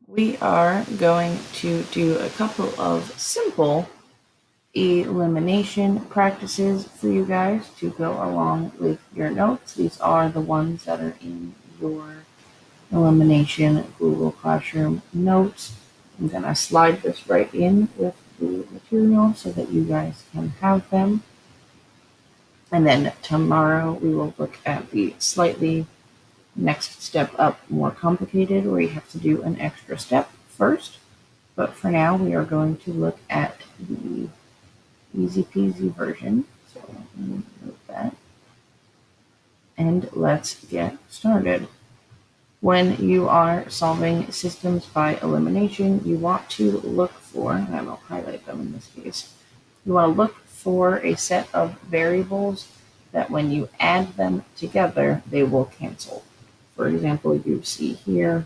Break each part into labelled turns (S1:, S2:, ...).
S1: we are going to do a couple of simple elimination practices for you guys to go along with your notes. These are the ones that are in your elimination Google Classroom notes. I'm going to slide this right in with the material so that you guys can have them. And then tomorrow we will look at the slightly next step up, more complicated, where you have to do an extra step first. But for now, we are going to look at the easy peasy version. So let me move that. And let's get started. When you are solving systems by elimination, you want to look for, and I will highlight them in this case, you want to look for a set of variables that when you add them together, they will cancel. For example, you see here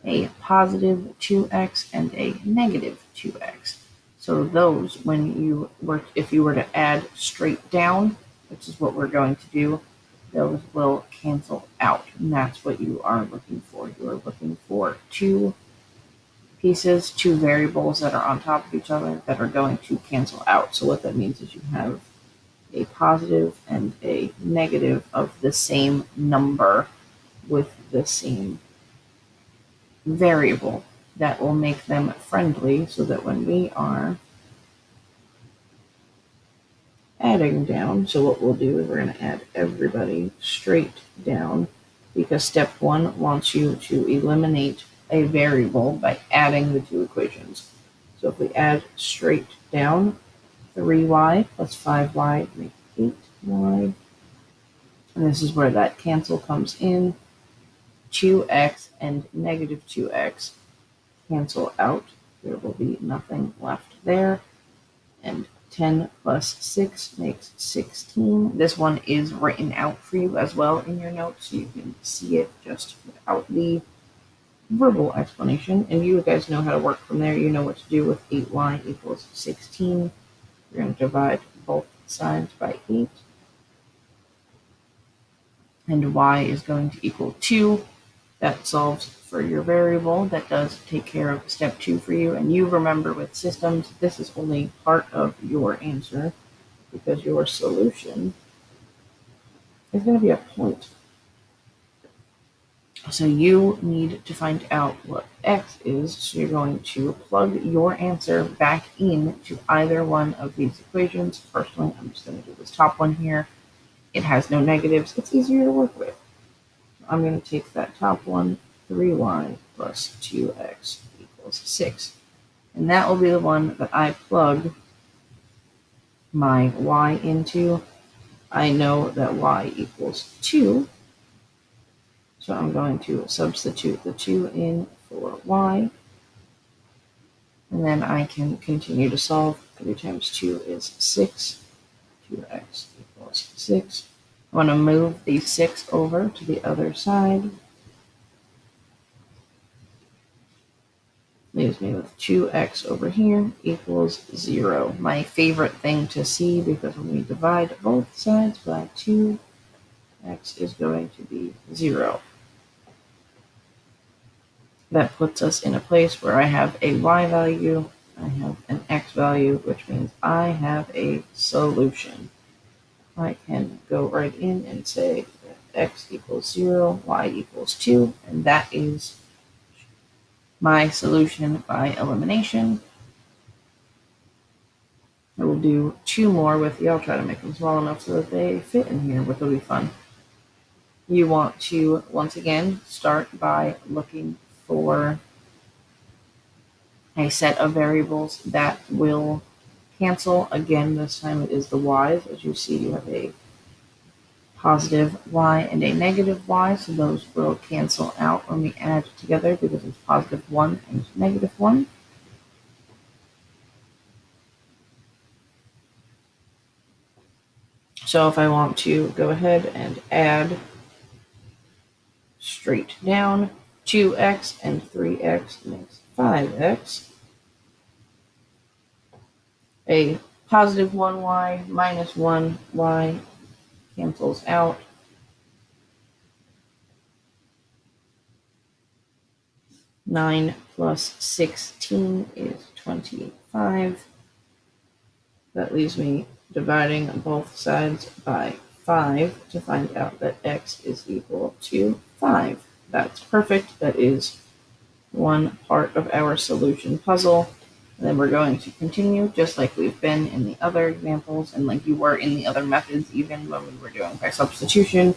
S1: a positive 2x and a negative 2x. So those, if you were to add straight down, which is what we're going to do, those will cancel out. And that's what you are looking for. You are looking for two pieces, two variables that are on top of each other that are going to cancel out. So what that means is you have a positive and a negative of the same number with the same variable that will make them friendly, so that when we are adding down, so what we'll do is we're going to add everybody straight down, because step one wants you to eliminate a variable by adding the two equations. So if we add straight down, 3y plus 5y make 8y. And this is where that cancel comes in. 2x and negative 2x cancel out. There will be nothing left there. And 10 plus 6 makes 16. This one is written out for you as well in your notes, so you can see it just without the verbal explanation. And you guys know how to work from there. You know what to do with 8y equals 16. We're going to divide both sides by 8. And y is going to equal 2. That solves for your variable. That does take care of step 2 for you. And you remember with systems, this is only part of your answer, because your solution is going to be a point. So you need to find out what x is. So you're going to plug your answer back in to either one of these equations. Personally, I'm just going to do this top one here. It has no negatives. It's easier to work with. I'm going to take that top one, 3y plus 2x equals 6. And that will be the one that I plug my y into. I know that y equals 2. So I'm going to substitute the 2 in for y. And then I can continue to solve. 3 times 2 is 6. 2x equals 6. I want to move the 6 over to the other side. Leaves me with 2x over here equals 0. My favorite thing to see, because when we divide both sides by 2, x is going to be 0. That puts us in a place where I have a y value, I have an x value, which means I have a solution. I can go right in and say that x equals 0, y equals 2, and that is my solution by elimination. I will do 2 more with you. I'll try to make them small enough so that they fit in here, which will be fun. You want to, once again, start by looking for a set of variables that will cancel. Again, this time it is the y's. As you see, you have a positive y and a negative y, so those will cancel out when we add together, because it's positive 1 and negative 1. So if I want to go ahead and add straight down, 2x and 3x makes 5x. A positive 1y minus 1y cancels out. 9 plus 16 is 25. That leaves me dividing both sides by 5 to find out that x is equal to 5. That's perfect. That is one part of our solution puzzle. And then we're going to continue just like we've been in the other examples and like you were in the other methods, even when we were doing by substitution.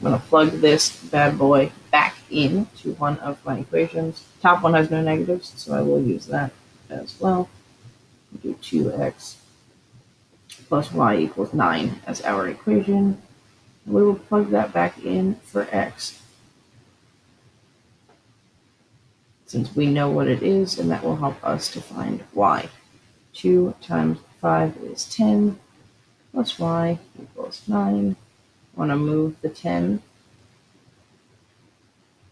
S1: I'm going to plug this bad boy back into one of my equations. Top one has no negatives, so I will use that as well. Do 2x plus y equals 9 as our equation. We will plug that back in for x, since we know what it is, and that will help us to find y. 2 times 5 is 10, plus y equals 9. I want to move the 10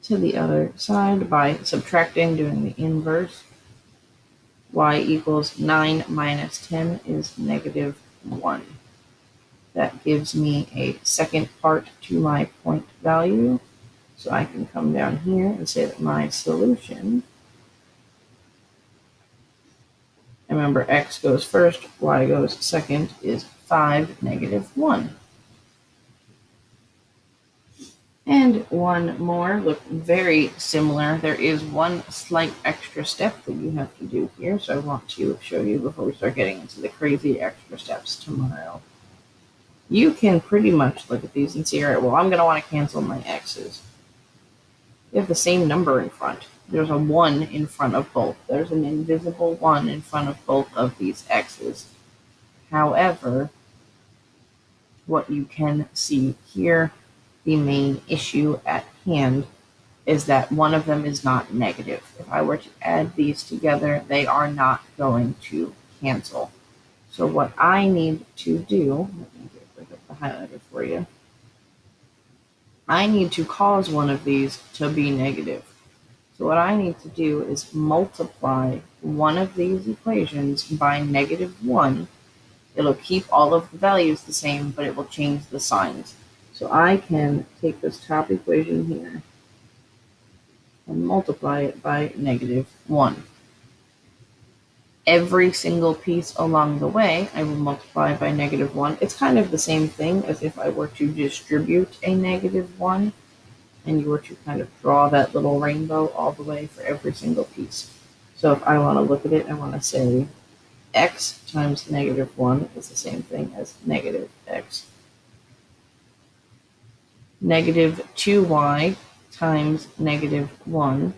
S1: to the other side by subtracting, doing the inverse. Y equals 9 minus 10 is negative 1. That gives me a second part to my point value. So I can come down here and say that my solution, and remember x goes first, y goes second, is 5, negative 1. And one more, look very similar. There is one slight extra step that you have to do here, so I want to show you before we start getting into the crazy extra steps tomorrow. You can pretty much look at these and see, all right, well, I'm going to want to cancel my x's. You have the same number in front. There's a 1 in front of both. There's an invisible 1 in front of both of these x's. However, what you can see here, the main issue at hand is that one of them is not negative. If I were to add these together, they are not going to cancel. So what I need to do, let me get rid of the highlighter for you. I need to cause one of these to be negative. So what I need to do is multiply one of these equations by negative 1. It'll keep all of the values the same, but it will change the signs. So I can take this top equation here and multiply it by negative 1. Every single piece along the way, I will multiply by negative 1. It's kind of the same thing as if I were to distribute a negative 1, and you were to kind of draw that little rainbow all the way for every single piece. So if I want to look at it, I want to say x times negative 1 is the same thing as negative x. Negative 2y times negative 1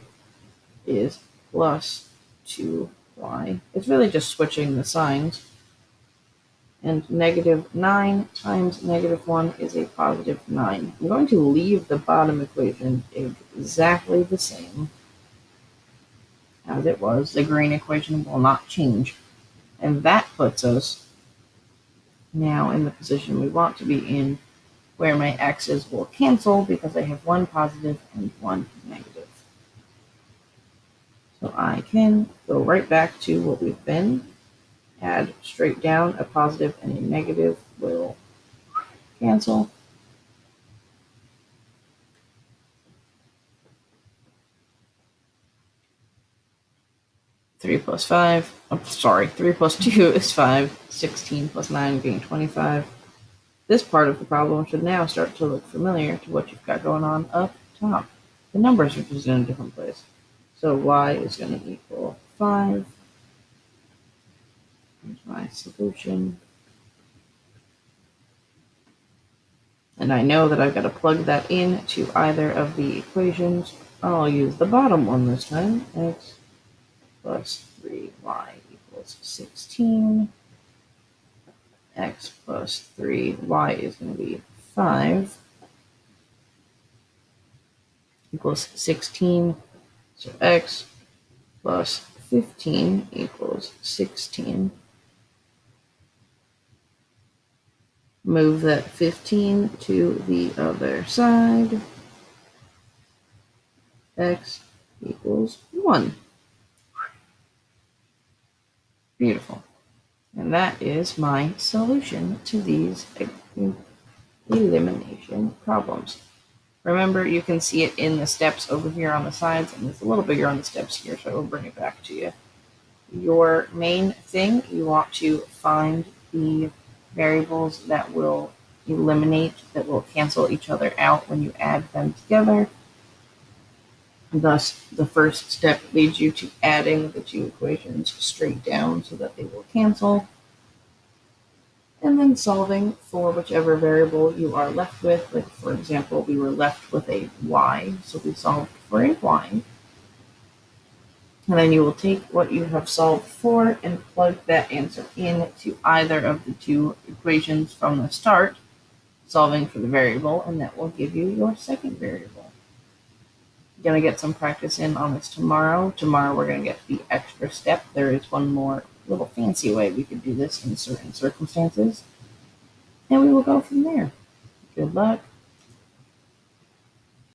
S1: is plus 2y. It's really just switching the signs. And negative 9 times negative 1 is a positive 9. I'm going to leave the bottom equation exactly the same as it was. The green equation will not change. And that puts us now in the position we want to be in, where my x's will cancel because I have one positive and one negative. So I can go right back to what we've been. Add straight down, a positive and a negative will cancel. Three plus 2 is 5. 16 plus 9 being 25. This part of the problem should now start to look familiar to what you've got going on up top. The numbers are just in a different place. So y is going to equal 5. Here's my solution. And I know that I've got to plug that in to either of the equations. I'll use the bottom one this time. X plus 3y equals 16. X plus 3y is going to be 5 equals 16. So x plus 15 equals 16. Move that 15 to the other side. X equals 1. Beautiful. And that is my solution to these elimination problems. Remember, you can see it in the steps over here on the sides, and it's a little bigger on the steps here, so I will bring it back to you. Your main thing, you want to find the variables that will eliminate, that will cancel each other out when you add them together. Thus, the first step leads you to adding the two equations straight down so that they will cancel, and then solving for whichever variable you are left with. Like, for example, we were left with a y, so we solved for a y. And then you will take what you have solved for and plug that answer into either of the two equations from the start, solving for the variable, and that will give you your second variable. You're going to get some practice in on this tomorrow. Tomorrow we're going to get the extra step. There is one more little fancy way we could do this in certain circumstances. And we will go from there. Good luck.